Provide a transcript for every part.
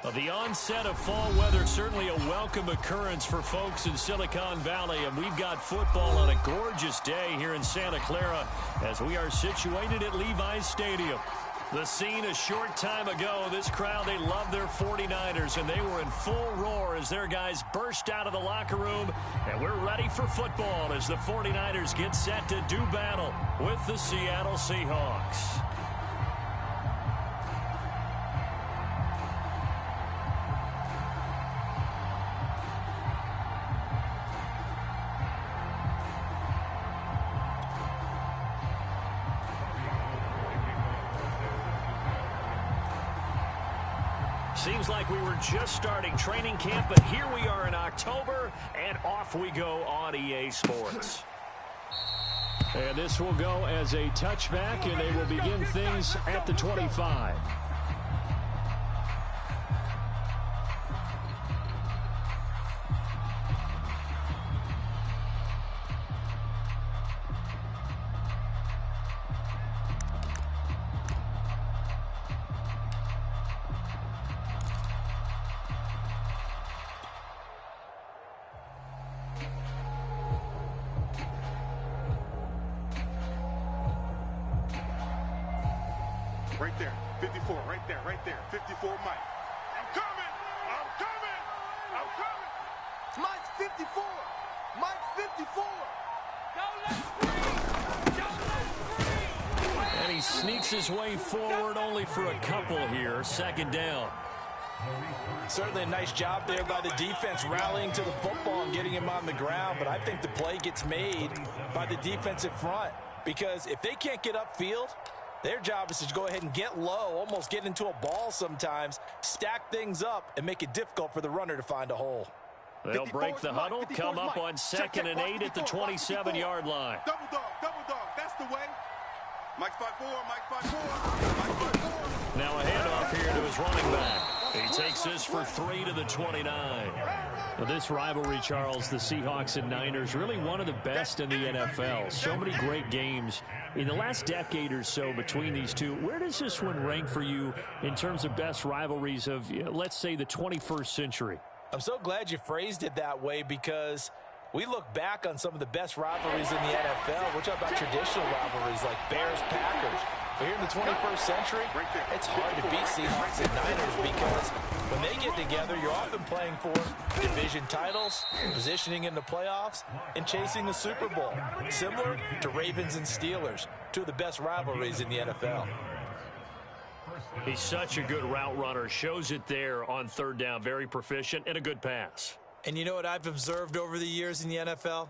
Well, the onset of fall weather, certainly a welcome occurrence for folks in Silicon Valley, and we've got football on a gorgeous day here in Santa Clara as we are situated at Levi's Stadium. The scene a short time ago, this crowd, they love their 49ers, and they were in full roar as their guys burst out of the locker room, and we're ready for football as the 49ers get set to do battle with the Seattle Seahawks. Seems like we were just starting training camp, but here we are in October, and off we go on EA Sports. And this will go as a touchback, and they will begin things at the 25. Right there, 54, right there, 54, Mike. I'm coming! Mike's 54! Mike's 54! And he sneaks his way forward only for a couple here. Second down. Certainly a nice job there by the defense rallying to the football and getting him on the ground, but I think the play gets made by the defensive front because if they can't get upfield, their job is to go ahead and get low, almost get into a ball sometimes, stack things up, and make it difficult for the runner to find a hole. They'll break the huddle, come up on 2nd and 8 at the 27-yard line. Double dog, that's the way. Mike's 5'4", Mike's 5'4". Now a handoff here to his running back. He takes this for 3 to the 29. Now this rivalry, Charles, the Seahawks and Niners, really one of the best in the NFL. So many great games in the last decade or so between these two. Where does this one rank for you in terms of best rivalries of, let's say, the 21st century? I'm so glad you phrased it that way because we look back on some of the best rivalries in the NFL. We're talking about traditional rivalries like Bears-Packers. But here in the 21st century, it's hard to beat Seahawks and Niners because when they get together, you're often playing for division titles, positioning in the playoffs, and chasing the Super Bowl. Similar to Ravens and Steelers, two of the best rivalries in the NFL. He's such a good route runner. Shows it there on 3rd down. Very proficient and a good pass. And you know what I've observed over the years in the NFL?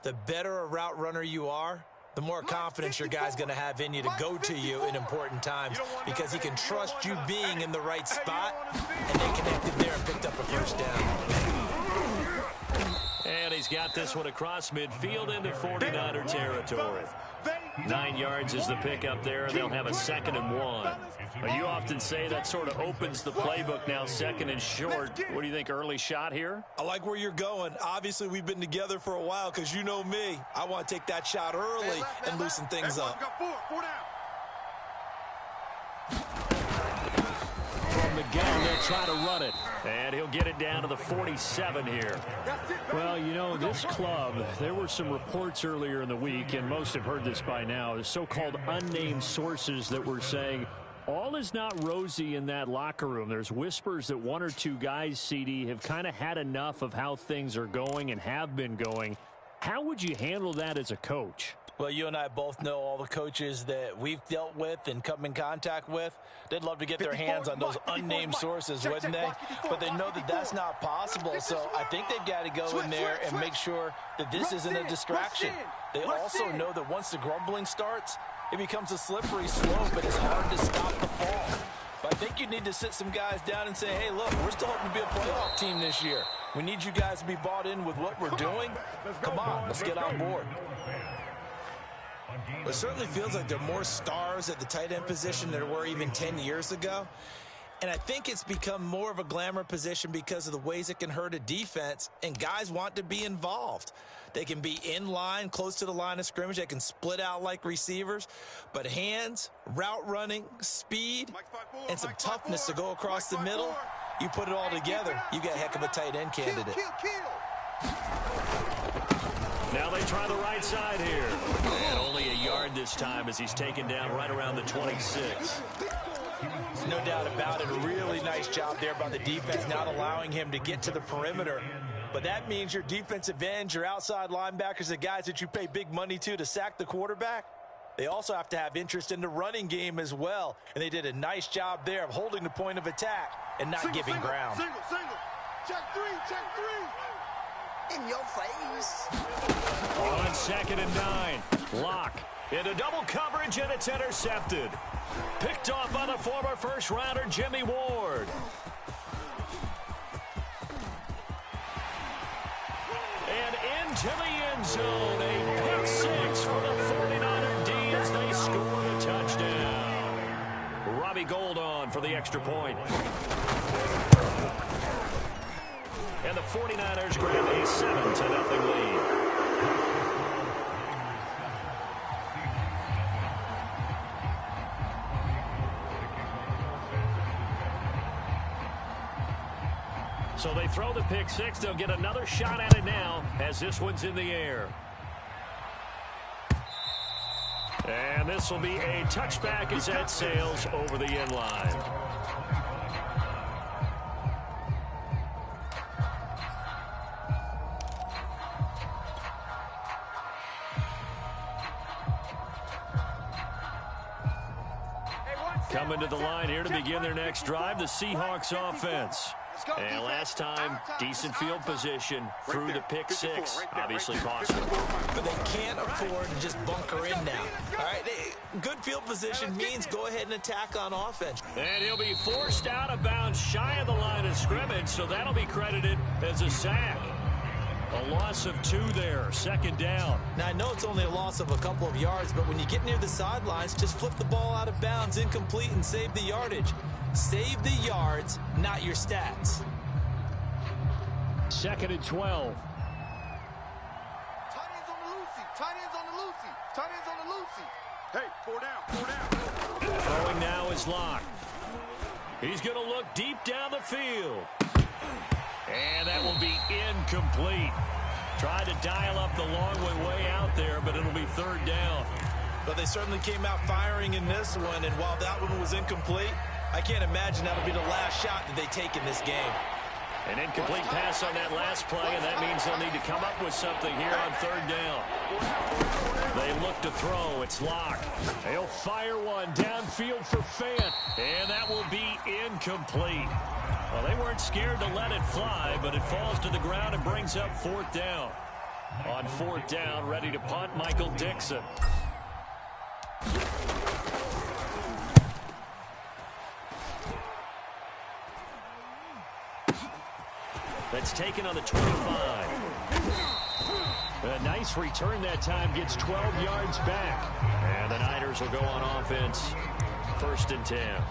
The better a route runner you are, the more confidence your guy's going to have in you to go to you in important times because he can trust you being in the right spot, and they connected there and picked up a first down. And he's got this one across midfield into 49er territory. 9 yards is the pickup there. They'll have a 2nd and 1. You often say that sort of opens the playbook now, 2nd and short. What do you think, early shot here? I like where you're going. Obviously, we've been together for a while because you know me. I want to take that shot early and loosen things up. From the gun, they'll try to run it. And he'll get it down to the 47 here. Well, you know, this club, there were some reports earlier in the week, and most have heard this by now, the so-called unnamed sources that were saying all is not rosy in that locker room. There's whispers that 1 or 2 guys, CD, have kind of had enough of how things are going and have been going. How would you handle that as a coach? Well, you and I both know all the coaches that we've dealt with and come in contact with. They'd love to get their hands on those unnamed sources, wouldn't they? But they know that that's not possible. So I think they've got to go in there and make sure that this isn't a distraction. They also know that once the grumbling starts, it becomes a slippery slope, and it's hard to stop the fall. But I think you need to sit some guys down and say, hey, look, we're still hoping to be a playoff team this year. We need you guys to be bought in with what we're doing. Come on, let's get on board. It certainly feels like there are more stars at the tight end position than there were even 10 years ago. And I think it's become more of a glamour position because of the ways it can hurt a defense, and guys want to be involved. They can be in line, close to the line of scrimmage. They can split out like receivers. But hands, route running, speed, and some toughness to go across the middle, You put it all together, you got a heck of a tight end candidate. Now they try the right side here. And only a yard this time as he's taken down right around the 26. No doubt about it. A really nice job there by the defense, not allowing him to get to the perimeter. But that means your defensive ends, your outside linebackers, the guys that you pay big money to sack the quarterback, they also have to have interest in the running game as well. And they did a nice job there of holding the point of attack and not giving ground. Single. Check three. In your face. On 2nd and 9. Lock into double coverage, and it's intercepted. Picked off by the former first-rounder Jimmy Ward. And into the end zone. A pick 6 for the 49er D as they score the touchdown. Robbie Gould on for the extra point. And the 49ers grab a 7-0 lead. So they throw the pick 6. They'll get another shot at it now as this one's in the air. And this will be a touchback as that sails over the end line. Coming to the line here to begin their next drive, the Seahawks offense. And last time, decent field position through the pick 6. Obviously possible. But they can't afford to just bunker in now. All right, good field position means go ahead and attack on offense. And he'll be forced out of bounds shy of the line of scrimmage, so that'll be credited as a sack. A loss of 2 there, 2nd down. Now, I know it's only a loss of a couple of yards, but when you get near the sidelines, just flip the ball out of bounds, incomplete, and save the yardage. Save the yards, not your stats. 2nd and 12. Tight ends on the loosey. Tight ends on the loosey. Tight ends on the loosey. Hey, 4 down. Throwing now is Locke. He's going to look deep down the field. And that will be incomplete. Tried to dial up the long way out there, but it'll be 3rd down. But they certainly came out firing in this one, and while that one was incomplete, I can't imagine that'll be the last shot that they take in this game. An incomplete pass on that last play, and that means they'll need to come up with something here on 3rd down. They look to throw. It's Locke. He'll fire one downfield for Fant, and that will be incomplete. Well, they weren't scared to let it fly, but it falls to the ground and brings up 4th down. On 4th down, ready to punt, Michael Dixon. That's taken on the 25. A nice return that time, gets 12 yards back. And the Niners will go on offense, 1st and 10.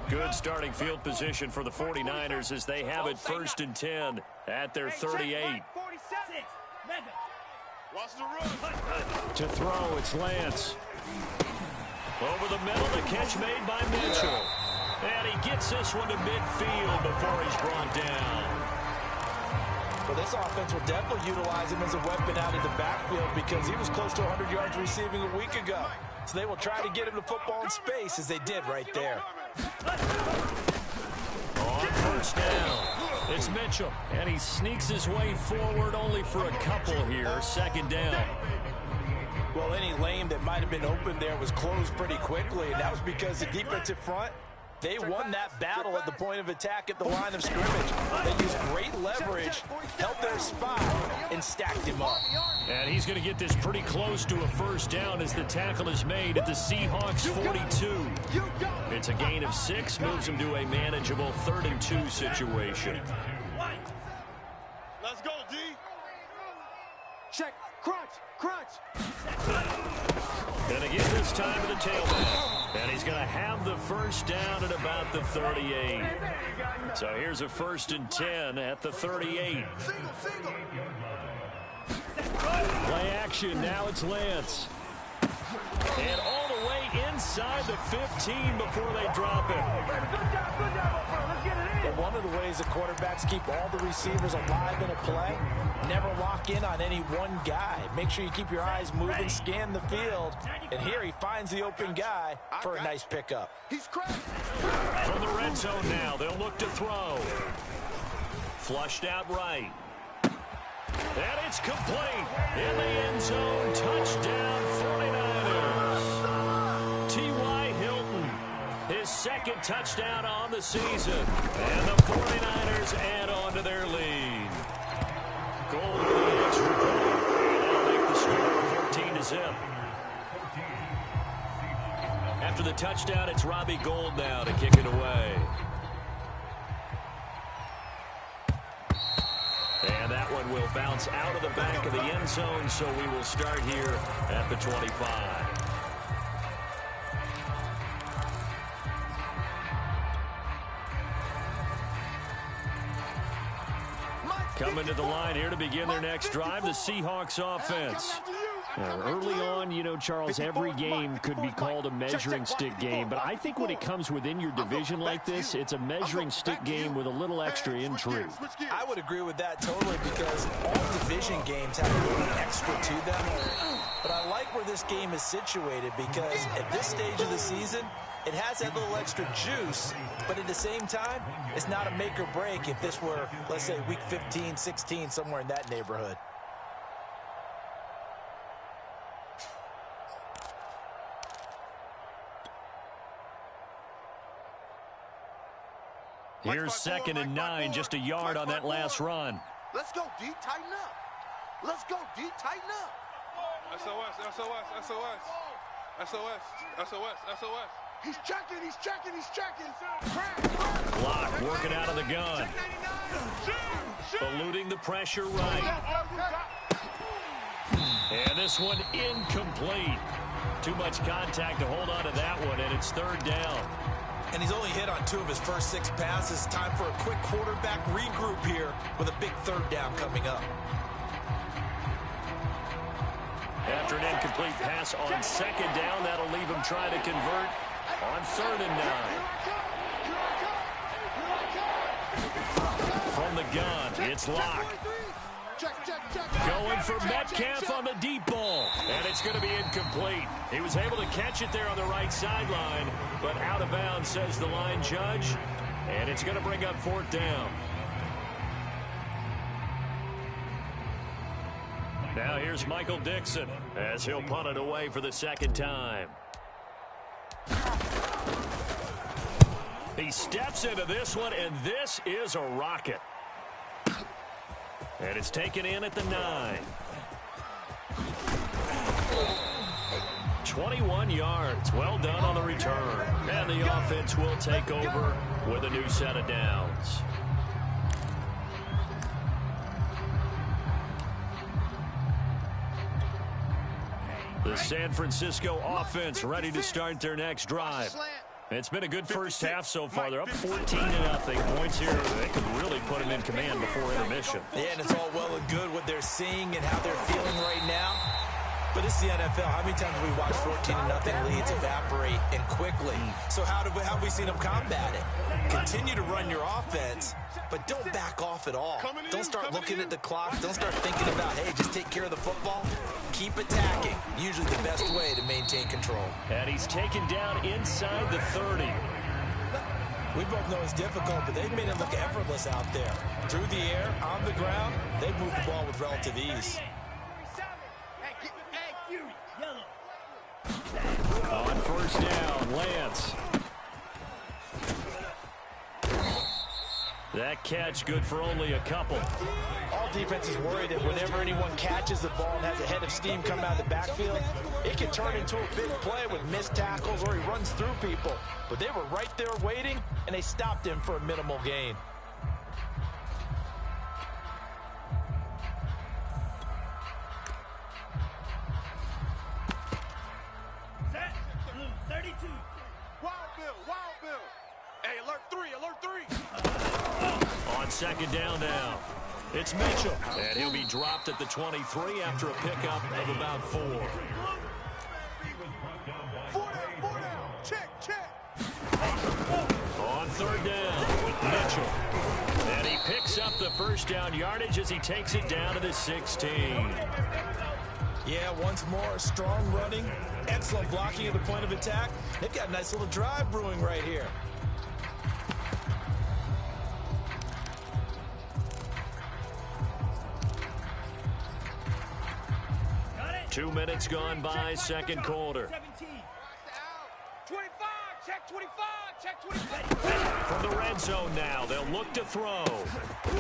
Good starting field position for the 49ers as they have it 1st and 10 at their 38. To throw, it's Lance. Over the middle, the catch made by Mitchell. And he gets this one to midfield before he's brought down. Well, this offense will definitely utilize him as a weapon out in the backfield because he was close to 100 yards receiving a week ago. So they will try to get him the football in space as they did right there. On 1st down, it's Mitchell, and he sneaks his way forward only for a couple here. 2nd down. Well, any lane that might have been open there was closed pretty quickly, and that was because the defensive front They won that battle at the point of attack at the line of scrimmage. They used great leverage, held their spot, and stacked him up. And he's going to get this pretty close to a first down as the tackle is made at the Seahawks 42. It's a gain of 6, moves him to a manageable 3rd and 2 situation. Let's go, D. Check, crunch, crunch. And again this time to the tailback. And he's going to have the first down at about the 38. So here's a 1st and 10 at the 38. Single. Play action, now it's Lance. And all the way inside the 15 before they drop it. But one of the ways the quarterbacks keep all the receivers alive in a play, never lock in on any one guy. Make sure you keep your eyes moving, scan the field. And here he finds the open guy for a nice pickup. He's cracked. From the red zone now, they'll look to throw. Flushed out right. And it's complete. In the end zone, touchdown 49ers. T.Y. Hilton, his 2nd touchdown on the season. And the 49ers add on to their lead. Goal to the extra point. They'll make the score 14-0. After the touchdown, it's Robbie Gould now to kick it away. And that one will bounce out of the back of the end zone, so we will start here at the 25. Coming to the line here to begin their next drive, the Seahawks offense. Early on, you know, Charles, every game could be called a measuring stick game, but I think when it comes within your division like this, it's a measuring stick game with a little extra intrigue. I would agree with that totally because all division games have a little extra to them. But I like where this game is situated because at this stage of the season, it has that little extra juice, but at the same time, it's not a make or break if this were, let's say, week 15, 16, somewhere in that neighborhood. Here's 2nd and 9, just a yard on that last run. Let's go, D. Tighten up. Let's go, D. Tighten up. SOS. He's checking. Block, working out of the gun. Eluding the pressure right. And this one incomplete. Too much contact to hold on to that one, and it's 3rd down. And he's only hit on 2 of his first 6 passes. Time for a quick quarterback regroup here with a big 3rd down coming up. After an incomplete pass on 2nd down, that'll leave him trying to convert on 3rd and 9. From the gun, it's Locke. Going for Metcalf on the deep ball. And it's going to be incomplete. He was able to catch it there on the right sideline, but out of bounds, says the line judge. And it's going to bring up 4th down. Now here's Michael Dixon as he'll punt it away for the 2nd time. He steps into this one, and this is a rocket. And it's taken in at the 9. 21 yards. Well done on the return. And the offense will take over with a new set of downs. The San Francisco offense ready to start their next drive. It's been a good first half so far. They're up 14-0. Points here, they could really put them in command before intermission. Yeah, and it's all well and good what they're seeing and how they're feeling right now. But this is the NFL. How many times have we watched 14-0 leads evaporate and quickly? So how have we seen them combat it? Continue to run your offense, but don't back off at all. Don't start looking at the clock. Don't start thinking about, hey, just take care of the football. Keep attacking. Usually the best way to maintain control. And he's taken down inside the 30. We both know it's difficult, but they've made it look effortless out there. Through the air, on the ground, they've moved the ball with relative ease. On 1st down, Lance. That catch good for only a couple. All defenses worry that whenever anyone catches the ball and has a head of steam come out of the backfield, it can turn into a big play with missed tackles or he runs through people. But they were right there waiting, and they stopped him for a minimal gain. Set. Blue 32. Wild Bill. Hey, alert 3. On second down now, it's Mitchell. And he'll be dropped at the 23 after a pickup of about 4. 4 down. Check. On third down, Mitchell. And he picks up the first down yardage as he takes it down to the 16. Yeah, once more, strong running, excellent blocking at the point of attack. They've got a nice little drive brewing right here. Got it. 2 minutes gone by, second quarter. 17. 25. Check 25. From the red zone now, they'll look to throw.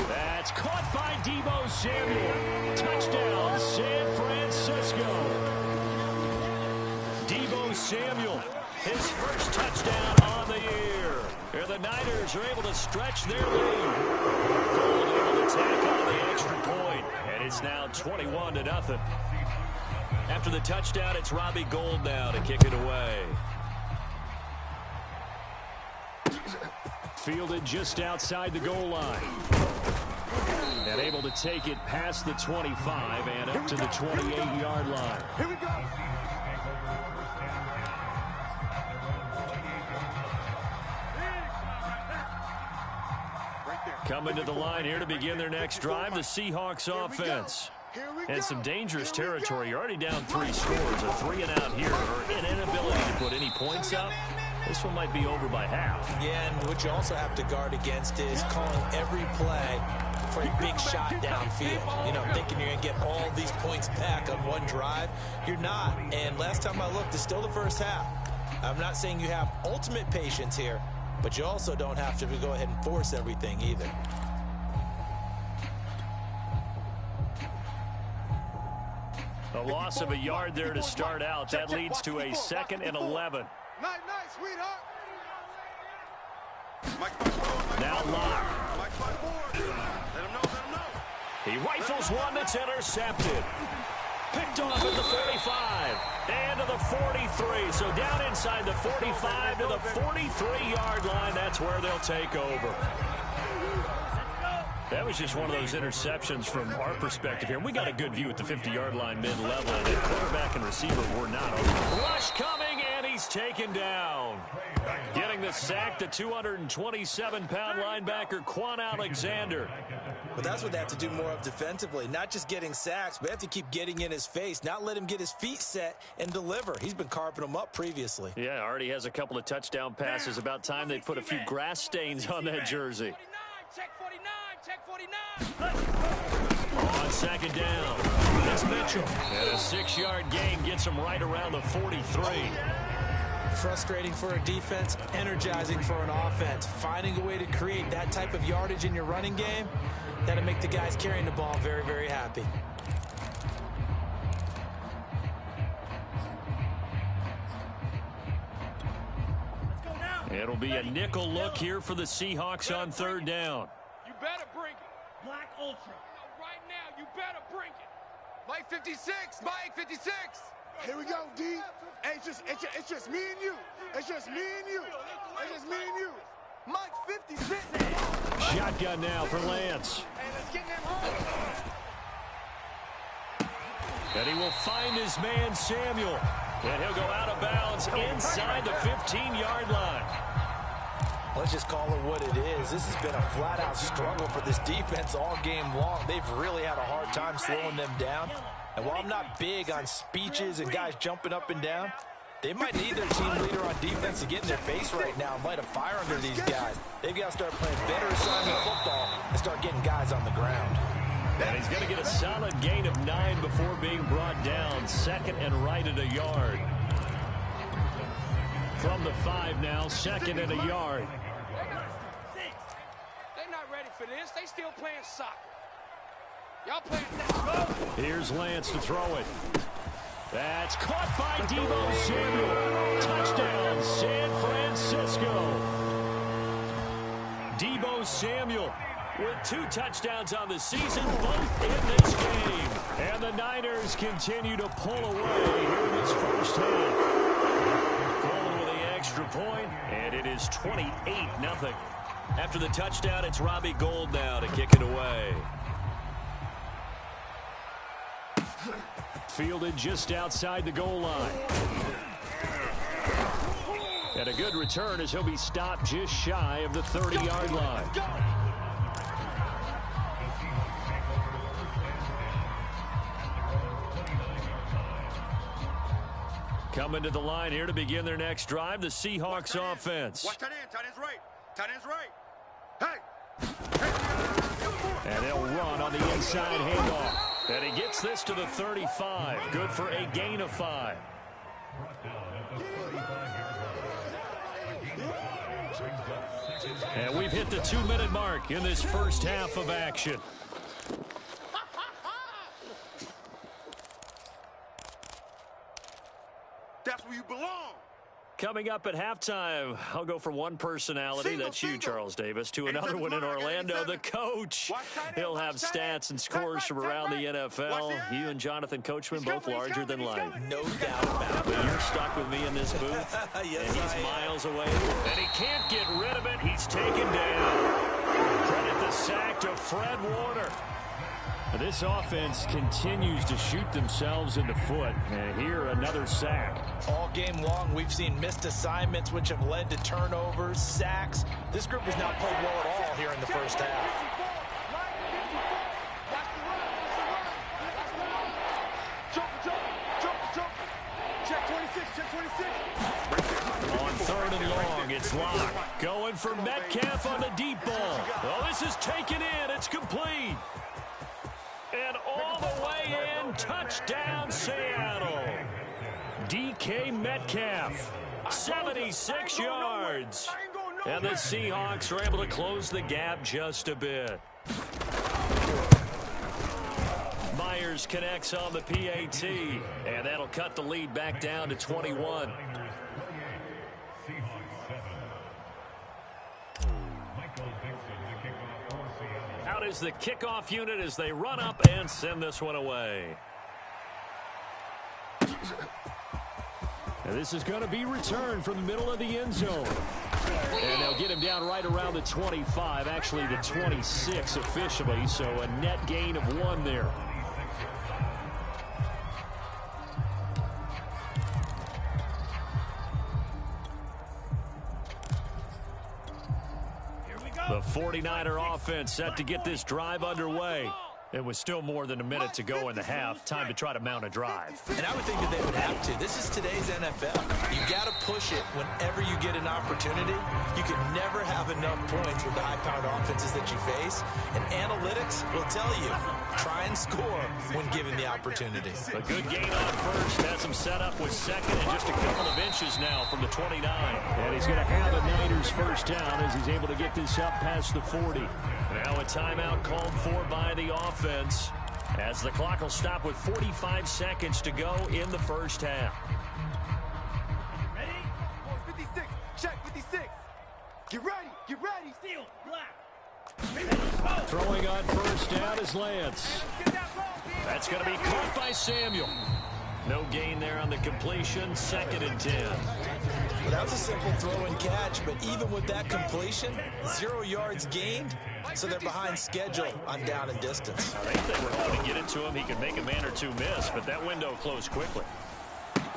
That's caught by Deebo Samuel. Touchdown, San Francisco. Deebo Samuel, his first touchdown on the year. Here the Niners are able to stretch their lead. Gold able to tack on the extra point, and it's now 21-0. After the touchdown, it's Robbie Gould now to kick it away. Fielded just outside the goal line. And able to take it past the 25 and up to the 28-yard line. Here we go. Coming to the line here to begin their next drive, the Seahawks offense. And some dangerous territory. You're already down 3 scores. A 3 and out here, or an inability to put any points up. This one might be over by half. Yeah, and what you also have to guard against is calling every play for a big shot downfield. You know, thinking you're going to get all these points back on one drive. You're not. And last time I looked, it's still the first half. I'm not saying you have ultimate patience here, but you also don't have to go ahead and force everything either. A loss of a yard there to start out. That leads to a 2nd and 11. Nice, sweetheart. Now Locke. Mike 5-4. Let him know. He rifles one that's intercepted. Picked off at the 45 and to the 43. So down inside the 45 to the 43-yard line. That's where they'll take over. That was just one of those interceptions from our perspective here. We got a good view at the 50-yard line mid-level. And quarterback and receiver were not open. Rush coming, and he's taken down. Getting the sack, the 227-pound linebacker, Quan Alexander. But that's what they have to do more of defensively. Not just getting sacks, but they have to keep getting in his face, not let him get his feet set and deliver. He's been carving them up previously. Yeah, already has a couple of touchdown passes. About time they put a few grass stains on that jersey. Check 49. On second down, it's Mitchell. And a 6-yard gain gets him right around the 43. Frustrating for a defense, energizing for an offense. Finding a way to create that type of yardage in your running game, that'll make the guys carrying the ball very, very happy. Let's go now. It'll be a nickel look here for the Seahawks on third down. You better bring it. Black Ultra. Right now, you better bring it. Mike 56. Mike 56. Here we go, D. Hey, it's just me and you. It's just me and you. It's just me and you. Mike 56. Shotgun now for Lance. Hey, let's get him home. And he will find his man Samuel. And he'll go out of bounds inside the 15-yard line. Let's just call it what it is. This has been a flat-out struggle for this defense all game long. They've really had a hard time slowing them down. And while I'm not big on speeches and guys jumping up and down, they might need their team leader on defense to get in their face right now and light a fire under these guys. They've got to start playing better assignment football and start getting guys on the ground. And he's going to get a solid gain of 9 before being brought down. 2nd and right at a yard. From the 5 now, 2nd and a yard. They're not ready for for this. They still playing soccer. Y'all playing that. Here's Lance to throw it. That's caught by Deebo Samuel. Touchdown, San Francisco. Deebo Samuel with 2 touchdowns on the season, both in this game. And the Niners continue to pull away here in this first half. Going with the extra point, and it is 28-0. After the touchdown, it's Robbie Gould now to kick it away. Fielded just outside the goal line. And a good return as he'll be stopped just shy of the 30-yard line. Coming to the line here to begin their next drive, the Seahawks offense. Watch tight end. Tight end's right. Tight end's right. Hey! And they'll run on the inside handoff. And he gets this to the 35. Good for a gain of 5. And we've hit the 2-minute mark in this first half of action. That's where you belong. Coming up at halftime, I'll go from one personality, that's you, Charles Davis, to another one in Orlando, the coach. He'll have stats and scores from around the NFL. You and Jonathan Coachman, both larger than life. No doubt about it. But you're stuck with me in this booth, Yes, and he's I am. miles away. And he can't get rid of it. He's taken down. Credit the sack to Fred Warner. This offense continues to shoot themselves in the foot. And here, another sack. All game long, we've seen missed assignments, which have led to turnovers, sacks. This group has not played well at all here in the first half. Check 26, check 26. On 3rd and long, it's Locke. Going for Metcalf on the deep ball. Well, this is taken in. It's complete. And all the way in, touchdown Seattle. DK Metcalf, 76 yards. And the Seahawks are able to close the gap just a bit. Myers connects on the PAT, and that'll cut the lead back down to 21. Out is the kickoff unit as they run up and send this one away. And this is going to be returned from the middle of the end zone. And they'll get him down right around the 25, actually the 26 officially, so a net gain of 1 there. The 49er offense set to get this drive underway. It was still more than a minute to go in the half. Time to try to mount a drive. And I would think that they would have to. This is today's NFL. You got to push it whenever you get an opportunity. You can never have enough points with the high-powered offenses that you face. And analytics will tell you, try and score when given the opportunity. A good gain on first. Has him set up with second and just a couple of inches now from the 29. And he's going to have a Niners first down as he's able to get this up past the 40. Now a timeout called for by the offense as the clock will stop with 45 seconds to go in the first half. Ready? 56, check 56. Get ready, get ready. Steel, black. Throwing on first down is Lance. That's going to be caught by Samuel. No gain there on the completion. 2nd and 10. Well, that was a simple throw and catch, but even with that completion, 0 yards gained, so they're behind schedule on down and distance. I think they were hoping to get it to him. He could make a man or two miss, but that window closed quickly.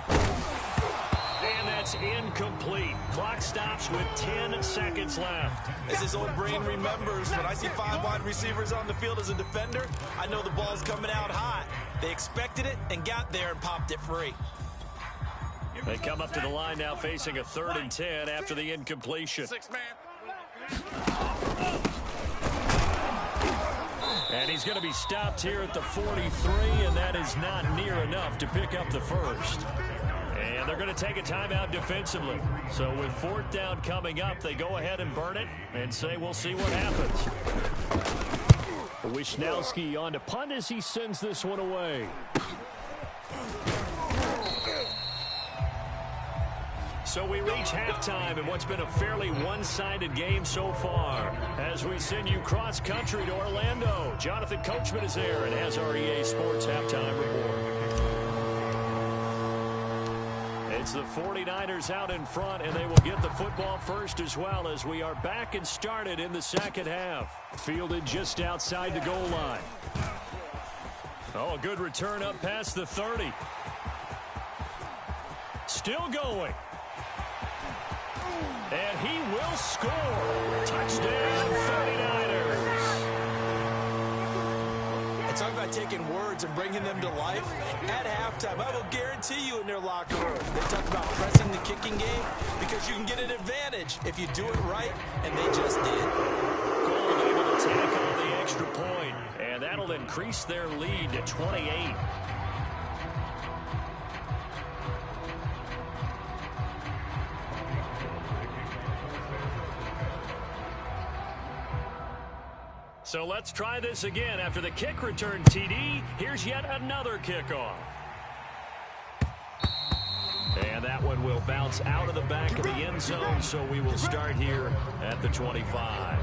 And that's incomplete. Clock stops with 10 seconds left. As his old brain remembers, when I see 5 wide receivers on the field as a defender, I know the ball's coming out hot. They expected it and got there and popped it free. They come up to the line now facing a 3rd and 10 after the incompletion. 6-man. And he's going to be stopped here at the 43, and that is not near enough to pick up the first. And And they're going to take a timeout defensively. So with 4th down coming up, they go ahead and burn it and say we'll see what happens. Wisnowski on to punt as he sends this one away. So we reach halftime in what's been a fairly one-sided game so far. As we send you cross-country to Orlando, Jonathan Coachman is there and has our EA Sports halftime report. It's the 49ers out in front, and they will get the football first as well as we are back and started in the second half. Fielded just outside the goal line. Oh, a good return up past the 30. Still going. And he will score. Touchdown, 49ers. And talk about taking words and bringing them to life. At halftime, I will guarantee you in their locker room, they talk about pressing the kicking game because you can get an advantage if you do it right, and they just did. Gold able to tackle the extra point, and that'll increase their lead to 28. So let's try this again. After the kick return TD, here's yet another kickoff. And that one will bounce out of the back of the end zone, so we will start here at the 25.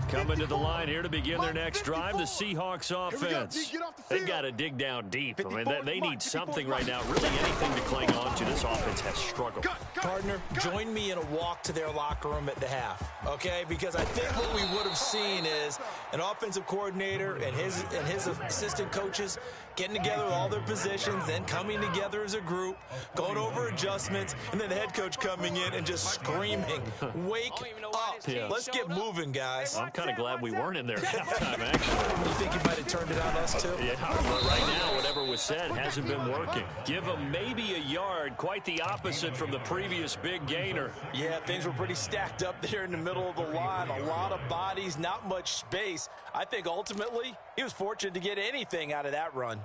Coming to the line here to begin their next drive, the Seahawks offense. They've got to dig down deep. I mean, they need something right now, really anything to cling on to. This offense has struggled. Partner, join me in a walk to their locker room at the half, okay? Because I think what we would have seen is an offensive coordinator and his assistant coaches getting together with all their positions, then coming together as a group, going over adjustments, and then the head coach coming in and just screaming, wake up. Yeah. Let's get moving, guys. I'm kind of glad we weren't in there halftime, actually. You think you might have turned it on us, too? Yeah, but right now, whatever was said hasn't been working. Give them maybe a yard, quite the opposite from the previous big gainer. Yeah, things were pretty stacked up there in the middle of the line. A lot of bodies, not much space. I think ultimately he was fortunate to get anything out of that run.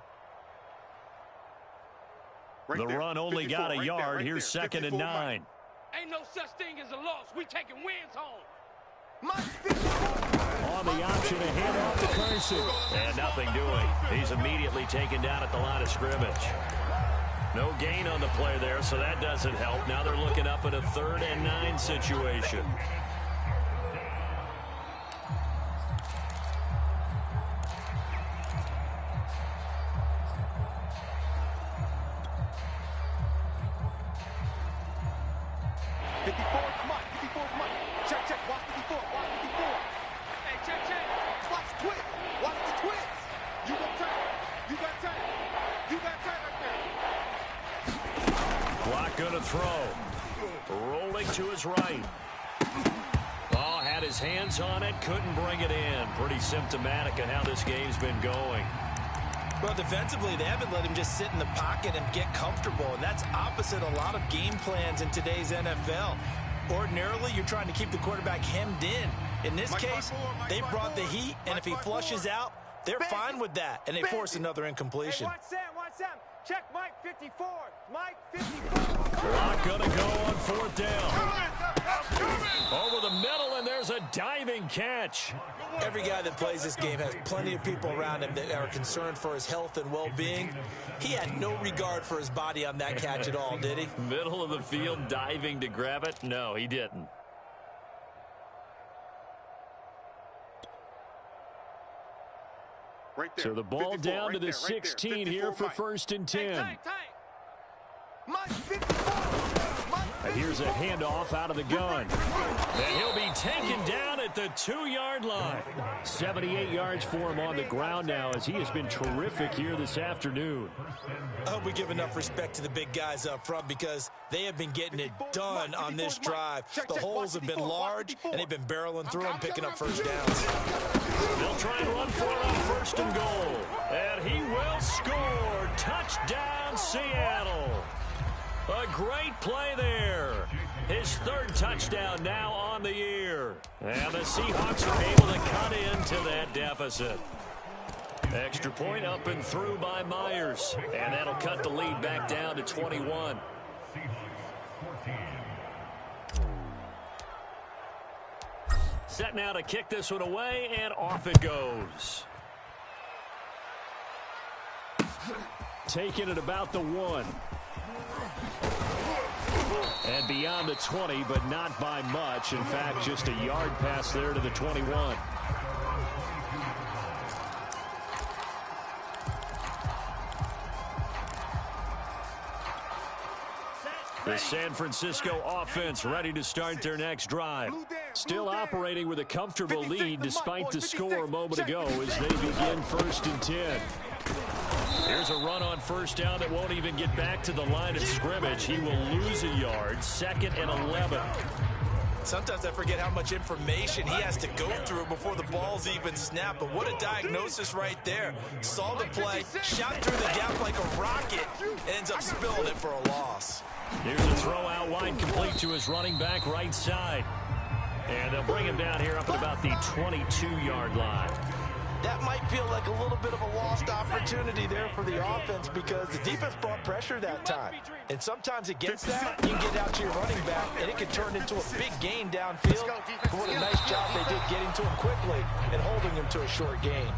The run only got a yard. Here's 2nd and 9. Ain't no such thing as a loss. We taking wins home. On the option, a hand off to Carson. And nothing doing. He's immediately taken down at the line of scrimmage. No gain on the play there, so that doesn't help. Now they're looking up at a 3rd and 9 situation. Throw. Rolling to his right. Oh, had his hands on it. Couldn't bring it in. Pretty symptomatic of how this game's been going. Well, defensively, they haven't let him just sit in the pocket and get comfortable, and that's opposite a lot of game plans in today's NFL. Ordinarily, you're trying to keep the quarterback hemmed in. In this case, they brought the heat, and if he flushes out, they're fine with that, and they force another incompletion. Hey, watch Sam. Check Mike 54. Mike 54. Clock gonna go on 4th down. Over the middle, and there's a diving catch. Every guy that plays this game has plenty of people around him that are concerned for his health and well-being. He had no regard for his body on that catch at all, did he? Middle of the field, diving to grab it? No, he didn't. Right there. So the ball down to the 16 here for 1st and 10. And here's a handoff out of the gun. And he'll be taken down at the 2-yard line. 78 yards for him on the ground now as he has been terrific here this afternoon. I hope we give enough respect to the big guys up front because they have been getting it done on this drive. The holes have been large, and they've been barreling through them, picking up first downs. They'll try and run for it on 1st and goal. And he will score. Touchdown, Seattle. A great play there. His 3rd touchdown now on the year. quarter. And the Seahawks are able to cut into that deficit. Extra point up and through by Myers. And that'll cut the lead back down to 21. Set now to kick this one away, and off it goes. Taking it about the 1. And beyond the 20, but not by much. In fact, just a yard pass there to the 21. The San Francisco offense ready to start their next drive. Still operating with a comfortable lead despite the score a moment ago as they begin 1st and 10. Here's a run on first down that won't even get back to the line of scrimmage. He will lose a yard. 2nd and 11. Sometimes I forget how much information he has to go through before the ball's even snapped. But what a diagnosis right there. Saw the play, shot through the gap like a rocket, and ends up spilling it for a loss. Here's a throw out wide, complete to his running back right side. And they'll bring him down here up at about the 22-yard line. That might feel like a little bit of a lost opportunity there for the offense because the defense brought pressure that time. And sometimes against that, you can get out to your running back, and it can turn into a big gain downfield. But what a nice job they did getting to him quickly and holding him to a short gain.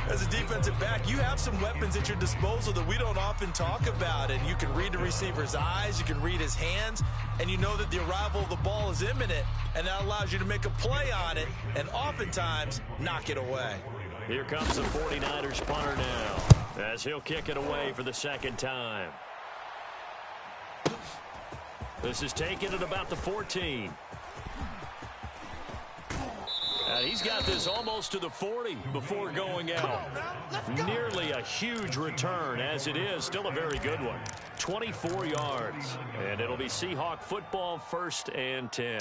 As a defensive back, you have some weapons at your disposal that we don't often talk about. And you can read the receiver's eyes, you can read his hands, and you know that the arrival of the ball is imminent. And that allows you to make a play on it and oftentimes knock it away. Here comes the 49ers punter now as he'll kick it away for the 2nd time. This is taken at about the 14. And he's got this almost to the 40 before going out. Nearly a huge return, as it is. Still a very good one. 24 yards. And it'll be Seahawk football, 1st and 10.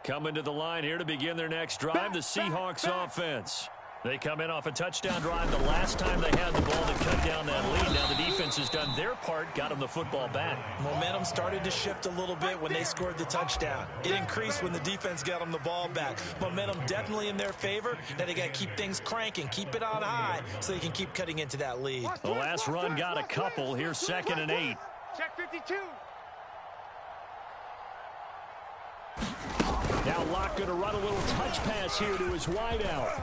Coming to the line here to begin their next drive, the Seahawks offense. They come in off a touchdown drive the last time they had the ball to cut down that lead. Now the defense has done their part, got them the football back. Momentum started to shift a little bit when they scored the touchdown. It increased when the defense got them the ball back. Momentum definitely in their favor. Now they got to keep things cranking, keep it on high so they can keep cutting into that lead. The last run got a couple. Here's 2nd and 8. Check 52. Now Locke going to run a little touch pass here to his wideout.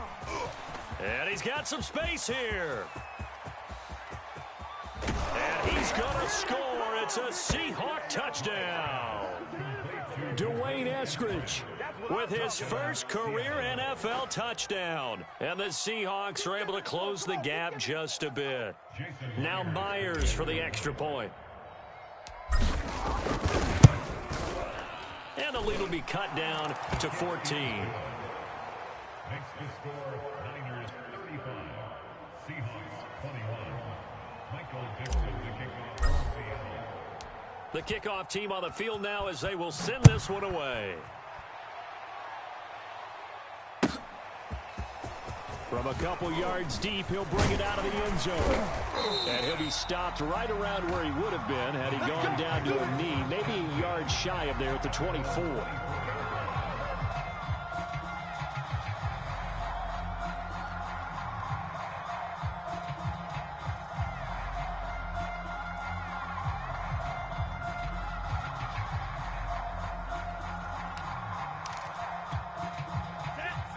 And he's got some space here. And he's going to score. It's a Seahawk touchdown. Dwayne Eskridge with his first career NFL touchdown. And the Seahawks are able to close the gap just a bit. Now Myers for the extra point. And the lead will be cut down to 14. Next to score, Niners 35, Seahawks 21. Michael Dixon to kick off Seattle. The kickoff team on the field now as they will send this one away. From a couple yards deep, he'll bring it out of the end zone. And he'll be stopped right around where he would have been had he gone down to a knee, maybe a yard shy of there at the 24.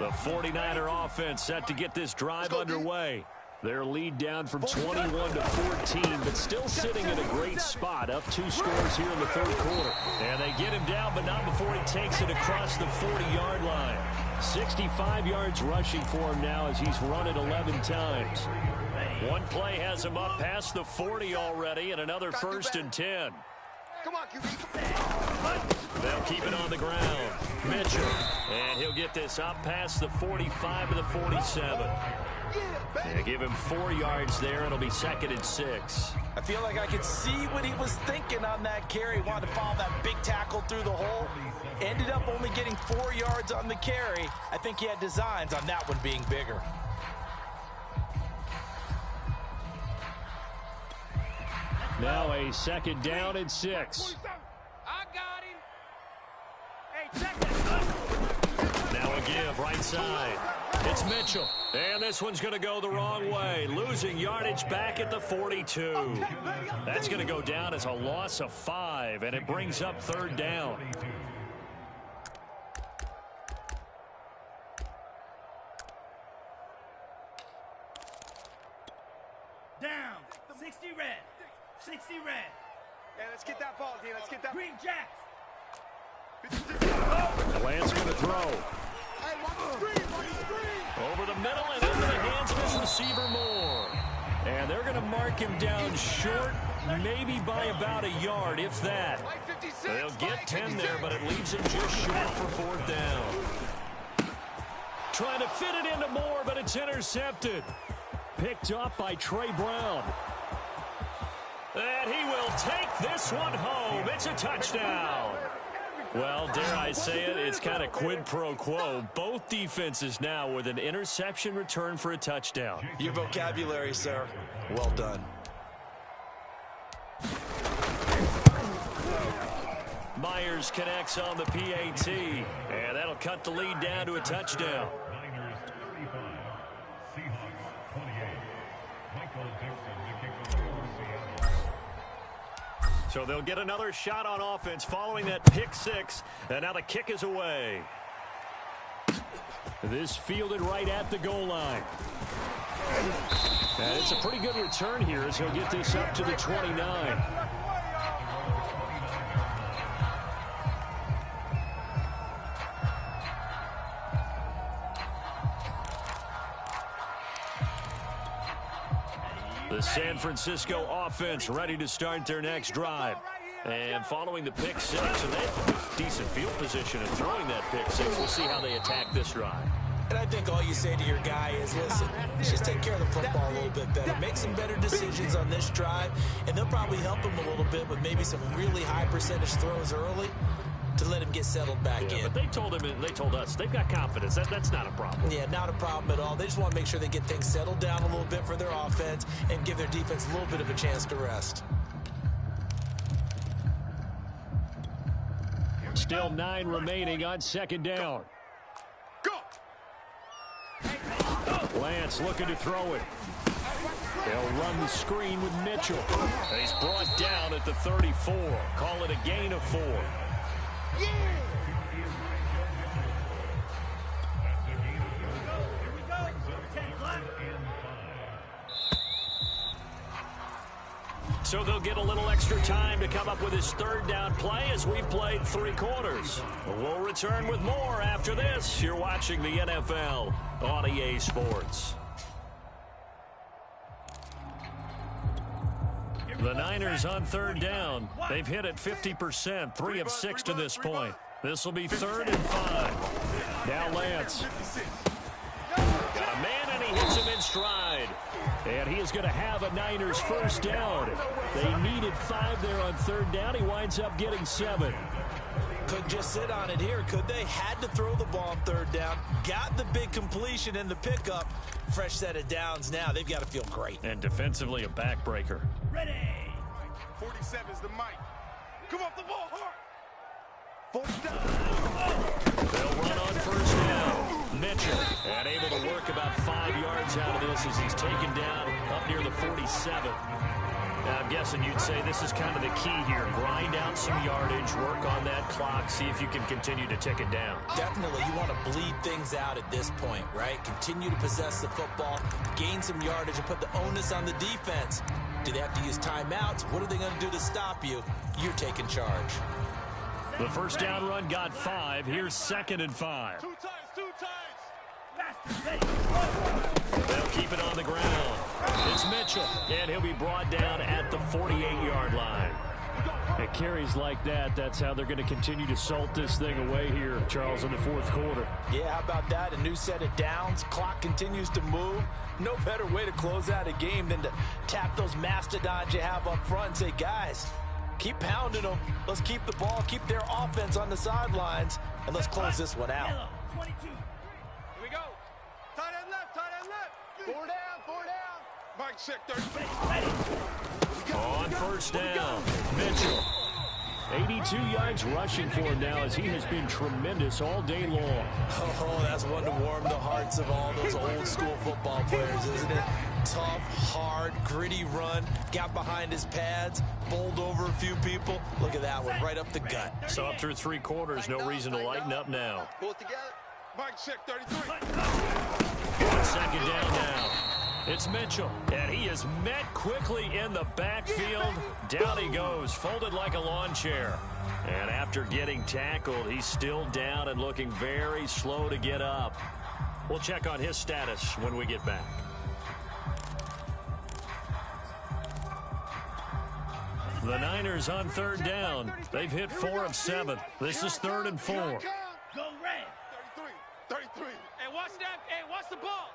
The 49er offense set to get this drive underway. Their lead down from 21 to 14, but still sitting in a great spot. Up 2 scores here in the 3rd quarter. And they get him down, but not before he takes it across the 40-yard line. 65 yards rushing for him now as he's run it 11 times. One play has him up past the 40 already, and another 1st and 10. Come on, QB. They'll keep it on the ground. Mitchell. And he'll get this up past the 45 to the 47. Yeah, give him 4 yards there. It'll be 2nd and 6. I feel like I could see what he was thinking on that carry. Wanted to follow that big tackle through the hole. Ended up only getting 4 yards on the carry. I think he had designs on that one being bigger. Now a 2nd down and 6. I got him. Hey, check that. Now a give right side. It's Mitchell. And this one's going to go the wrong way. Losing yardage back at the 42. That's going to go down as a loss of 5, and it brings up 3rd down. Down. 60 red. 60 red. Hey, let's get that ball, D. Let's get that. Green Jacks. Lance going to throw. Hey, watch the screen, watch the screen. Over the middle and into the hands of his receiver Moore. And they're going to mark him down short, maybe by about a yard, if that. They'll get 10 there, but it leaves him just short for 4th down. Trying to fit it into Moore, but it's intercepted. Picked up by Trey Brown. And he will take this one home. It's a touchdown. Well, dare I say it, it's kind of quid pro quo. Both defenses now with an interception return for a touchdown. Your vocabulary, sir. Well done. Myers connects on the PAT, and that'll cut the lead down to a touchdown. Niners 35, Seahawks 28. Michael Dixon to kick off for Seattle. So they'll get another shot on offense following that pick 6, and now the kick is away. This fielded right at the goal line. And it's a pretty good return here as he'll get this up to the 29. The San Francisco offense ready to start their next drive. And following the pick 6, and they have decent field position in throwing that pick 6. We'll see how they attack this drive. And I think all you say to your guy is, listen, just take care of the football a little bit better. Make some better decisions on this drive, and they'll probably help him a little bit with maybe some really high percentage throws early to let him get settled back in. But they told him, and they told us, they've got confidence. That's not a problem. Yeah, not a problem at all. They just want to make sure they get things settled down a little bit for their offense and give their defense a little bit of a chance to rest. Still 9 remaining on 2nd down. Go. Lance looking to throw it. They'll run the screen with Mitchell. He's brought down at the 34. Call it a gain of 4. Yeah. So they'll get a little extra time to come up with his 3rd down play as we've played 3 quarters. We'll return with more after this. You're watching the NFL on EA Sports. The Niners on 3rd down. They've hit it 50%, 3 of 6 to this point. This will be 3rd and 5. Now Lance. Got a man, and he hits him in stride. And he is going to have a Niners 1st down. They needed 5 there on 3rd down. He winds up getting 7. Couldn't just sit on it here, could they? Had to throw the ball on 3rd down. Got the big completion in the pickup. Fresh set of downs now. They've got to feel great. And defensively, a backbreaker. Ready. 47's the mic. Come off the ball hard. 4th down. They'll run on 1st down. Mitchell, and able to work about 5 yards out of this as he's taken down up near the 47. Now, I'm guessing you'd say this is kind of the key here. Grind out some yardage, work on that clock, see if you can continue to tick it down. Definitely, you want to bleed things out at this point, right? Continue to possess the football, gain some yardage, and put the onus on the defense. Do they have to use timeouts? What are they going to do to stop you? You're taking charge. The 1st down run got 5. Here's 2nd and 5. 2 times, 2 times. They'll keep it on the ground. It's Mitchell, and he'll be brought down at the 48-yard line. At carries like that, that's how they're going to continue to salt this thing away here, Charles, in the fourth quarter. Yeah, how about that? A new set of downs. Clock continues to move. No better way to close out a game than to tap those mastodons you have up front and say, guys, keep pounding them. Let's keep the ball, keep their offense on the sidelines, and let's close this one out. 22. Here we go. Tight end left, tight end left. Four down, four down. Mike check 30. On first down, Mitchell. 82 yards rushing for him now as he has been tremendous all day long. Oh, that's one to warm the hearts of all those old school football players, isn't it? Tough, hard, gritty run, got behind his pads, bowled over a few people. Look at that one, right up the gut. So up through three quarters, no reason to lighten up now. Pull it together. Mike check 33. Second down now. It's Mitchell, and he is met quickly in the backfield. Down he goes, folded like a lawn chair. And after getting tackled, he's still down and looking very slow to get up. We'll check on his status when we get back. The Niners on third down. They've hit 4 of 7. This is 3rd and 4. Go red. 33. Hey, watch that. Hey, watch the ball.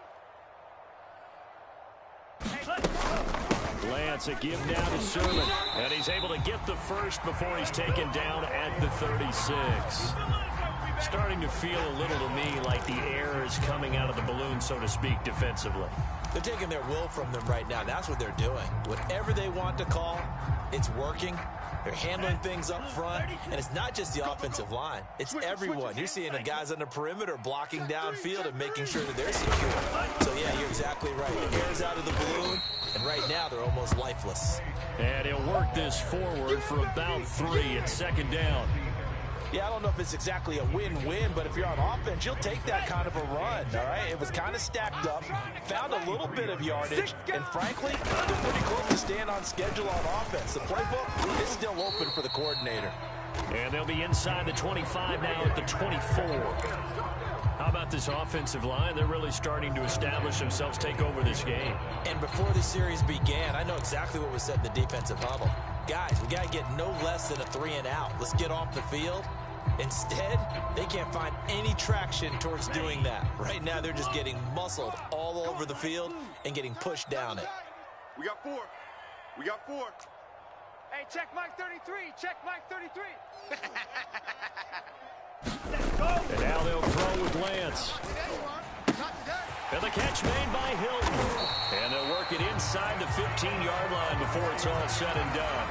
Lance, a give now to Sermon, and he's able to get the first before he's taken down at the 36. Starting to feel a little to me like the air is coming out of the balloon, so to speak, defensively. They're taking their will from them right now. That's what they're doing. Whatever they want to call, it's working. They're handling things up front, and it's not just the offensive line. It's everyone. You're seeing the guys on the perimeter blocking downfield and making sure that they're secure. So, yeah, you're exactly right. The air's out of the balloon, and right now they're almost lifeless. And he'll work this forward for about 3 at second down. Yeah, I don't know if it's exactly a win-win, but if you're on offense, you'll take that kind of a run, all right? It was kind of stacked up, found a little bit of yardage, and frankly, they're pretty close to staying on schedule on offense. The playbook is still open for the coordinator. And they'll be inside the 25 now at the 24. How about this offensive line? They're really starting to establish themselves, take over this game. And before the series began, I know exactly what was said in the defensive huddle. Guys, we got to get no less than a 3 and out. Let's get off the field. Instead, they can't find any traction towards doing that. Right now, they're just getting muscled all over the field and getting pushed down it. We got 4. We got 4. Hey, check Mike 33. Check Mike 33. And now they'll throw with Lance. And the catch made by Hilton. And they'll work it inside the 15-yard line before it's all said and done.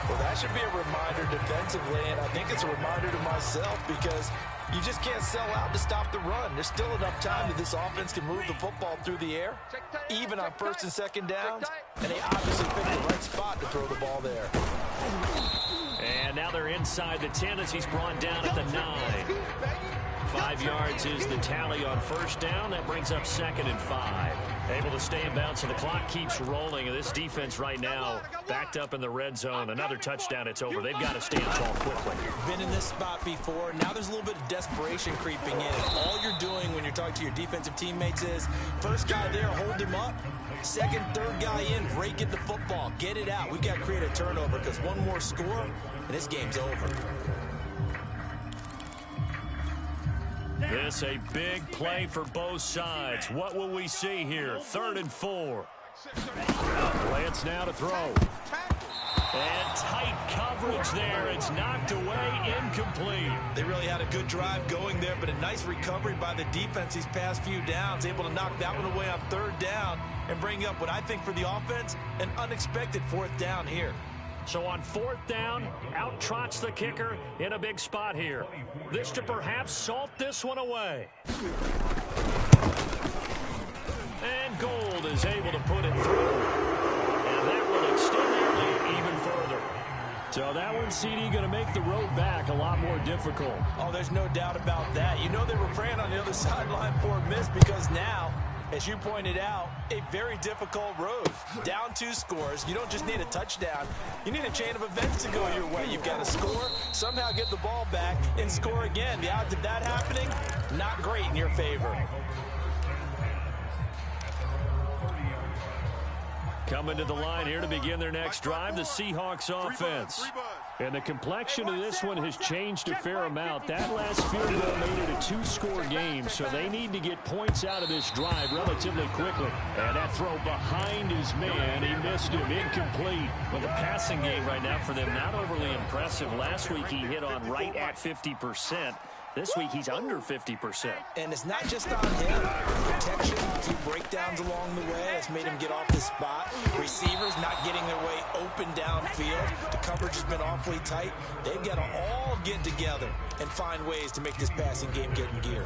Well, that should be a reminder defensively, and I think it's a reminder to myself because you just can't sell out to stop the run. There's still enough time that this offense can move the football through the air, even on first and second downs, and they obviously picked the right spot to throw the ball there. And now they're inside the 10 as he's brought down at the 9. 5 yards is the tally on first down. That brings up 2nd and 5. Able to stay in bounds, so the clock keeps rolling. And this defense right now backed up in the red zone. Another touchdown, it's over. They've got to stand tall quickly. Been in this spot before. Now there's a little bit of desperation creeping in. And all you're doing when you're talking to your defensive teammates is, first guy there, hold him up. Second, third guy in, rake at the football. Get it out. We've got to create a turnover because one more score, and this game's over. This a big play for both sides. What will we see here? 3rd and 4. Lance now to throw. And tight coverage there. It's knocked away, incomplete. They really had a good drive going there, but a nice recovery by the defense these past few downs. Able to knock that one away on 3rd down and bring up what I think for the offense, an unexpected 4th down here. So on 4th down, out trots the kicker in a big spot here. This to perhaps salt this one away. And Gold is able to put it through. And that will extend their lead even further. So that one, CD, going to make the road back a lot more difficult. Oh, there's no doubt about that. You know they were praying on the other sideline for a miss because now, as you pointed out, a very difficult road. Down 2 scores. You don't just need a touchdown. You need a chain of events to go your way. You've got to score, somehow get the ball back, and score again. The odds of that happening, not great in your favor. Coming to the line here to begin their next drive, the Seahawks offense. And the complexion of this one has changed a fair amount. That last field goal made it a 2-score game, so they need to get points out of this drive relatively quickly. And that throw behind his man, he missed him, incomplete. Well, the passing game right now for them, not overly impressive. Last week he hit on right at 50%. This week, he's under 50%. And it's not just on him. Protection, a few breakdowns along the way has made him get off the spot. Receivers not getting their way open downfield. The coverage has been awfully tight. They've got to all get together and find ways to make this passing game get in gear.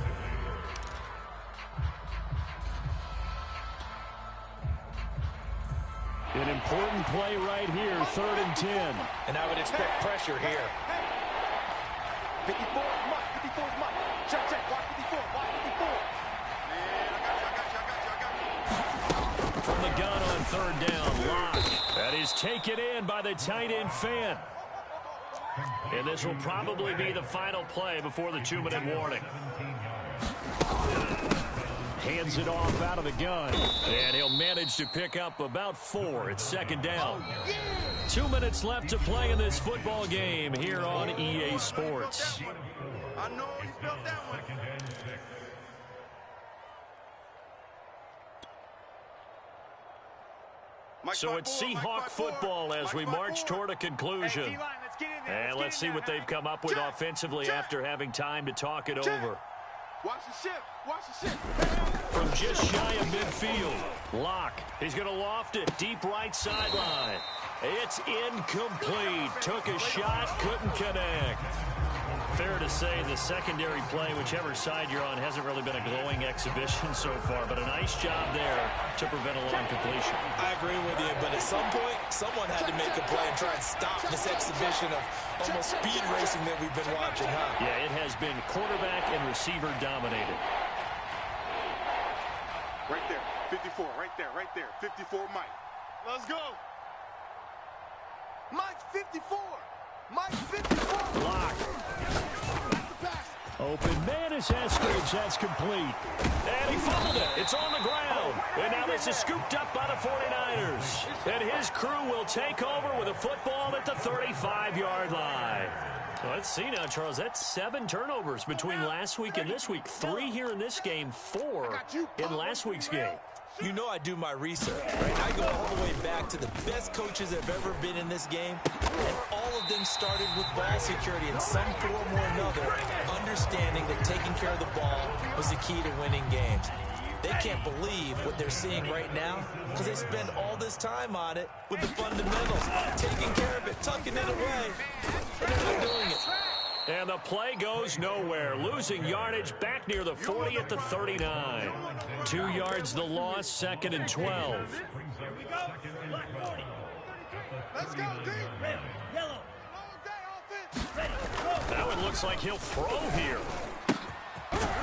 An important play right here, 3rd and 10. And I would expect pressure here. 54, Mike. 54 is Mike. Check, watch 54, watch 54. I got you. From the gun on 3rd down, Locke. That is taken in by the tight end Fan. And this will probably be the final play before the 2-minute warning. Hands it off out of the gun. And he'll manage to pick up about 4. It's 2nd down. 2 minutes left to play in this football game here on EA Sports. I know you felt that one. So it's Seahawk football as we march toward a conclusion. And let's see what they've come up with offensively after having time to talk it over. Watch the ship. Watch the ship. From just shy of midfield, Locke. He's going to loft it deep right sideline. It's incomplete. Took a shot, couldn't connect. Fair to say the secondary play, whichever side you're on, hasn't really been a glowing exhibition so far, but a nice job there to prevent a long completion. I agree with you, but at some point, someone had to make a play and try and stop this exhibition of almost speed racing that we've been watching, huh? Yeah, it has been quarterback and receiver dominated. Right there, 54, right there, 54, Mike. Let's go. Mike's 54. Mike's 54. Locke. Open man is Eskridge. That's complete. And he fumbled it. It's on the ground. And now this is scooped up by the 49ers. And his crew will take over with a football at the 35-yard line. Well, let's see now, Charles. That's 7 turnovers between last week and this week. 3 here in this game, 4 in last week's game. You know I do my research, right? I go all the way back to the best coaches that have ever been in this game, and all of them started with ball security in some form or another, understanding that taking care of the ball was the key to winning games. They can't believe what they're seeing right now because they spend all this time on it with the fundamentals, taking care of it, tucking it away, and they're not doing it. And the play goes nowhere. Losing yardage back near the 40 at the 39. 2 yards the loss, 2nd and 12. Here we go. Black 40. Let's go, D. Red, yellow. All day offense. Ready, go. That one looks like he'll throw here.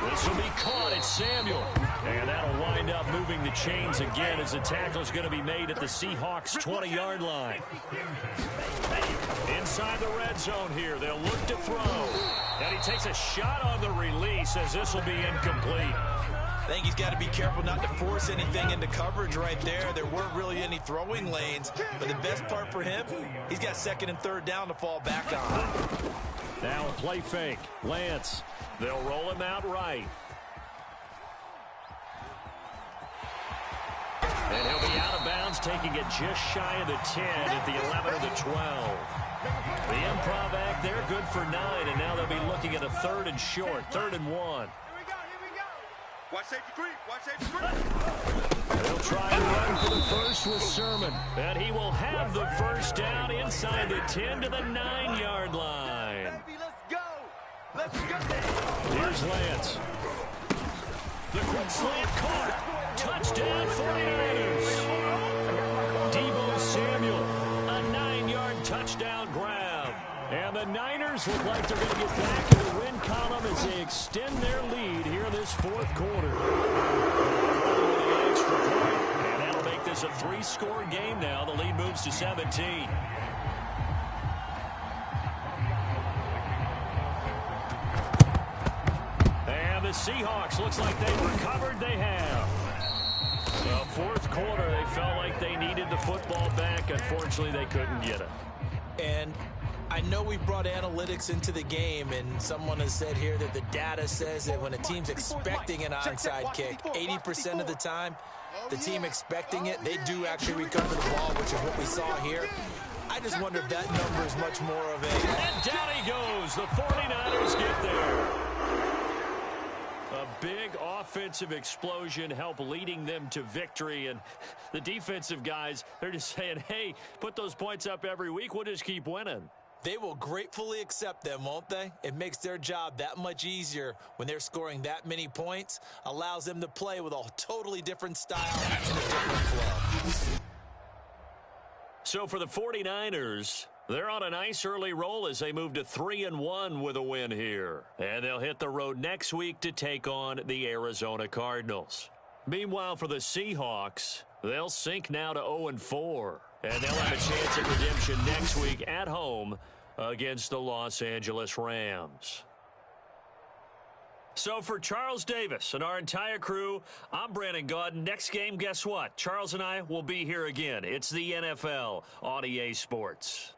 This will be caught. It's Samuel. And that'll wind up moving the chains again as the tackle's going to be made at the Seahawks 20-yard line. Inside the red zone here. They'll look to throw. And he takes a shot on the release as this will be incomplete. I think he's got to be careful not to force anything into coverage right there. There weren't really any throwing lanes. But the best part for him, he's got 2nd and 3rd down to fall back on. Now a play fake. Lance. They'll roll him out right. And he'll be out of bounds, taking it just shy of the 10 at the 11 or the 12. The improv act there, good for 9, and now they'll be looking at a 3rd and short, 3rd and 1. Here we go. Watch safety creep. Watch safety creep. They'll try and run for the first with Sermon. And he will have the first down inside the 10 to the 9-yard line. Baby, let's go. Let's go. Here's Lance. The quick slant caught. Touchdown 49ers. Deebo Samuel, a 9-yard touchdown grab. And the Niners look like they're going to get back in the win column as they extend their lead here in this 4th quarter. Extra point, and that'll make this a 3-score game now. The lead moves to 17. And the Seahawks looks like they've recovered. They have. The 4th quarter, they felt like they needed the football back. Unfortunately, they couldn't get it. And I know we've brought analytics into the game, and someone has said here that the data says that when a team's expecting an onside kick, 80% of the time, the team expecting it, they do actually recover the ball, which is what we saw here. I just wonder if that number is much more of a... And down he goes. The 49ers get there. A big offensive explosion helped leading them to victory. And the defensive guys, they're just saying, hey, put those points up every week. We'll just keep winning. They will gratefully accept them, won't they? It makes their job that much easier when they're scoring that many points, allows them to play with a totally different style and a different flow. So for the 49ers, they're on a nice early roll as they move to 3-1 with a win here. And they'll hit the road next week to take on the Arizona Cardinals. Meanwhile, for the Seahawks, they'll sink now to 0-4. And they'll have a chance at redemption next week at home against the Los Angeles Rams. So for Charles Davis and our entire crew, I'm Brandon Gaudin. Next game, guess what? Charles and I will be here again. It's the NFL on EA Sports.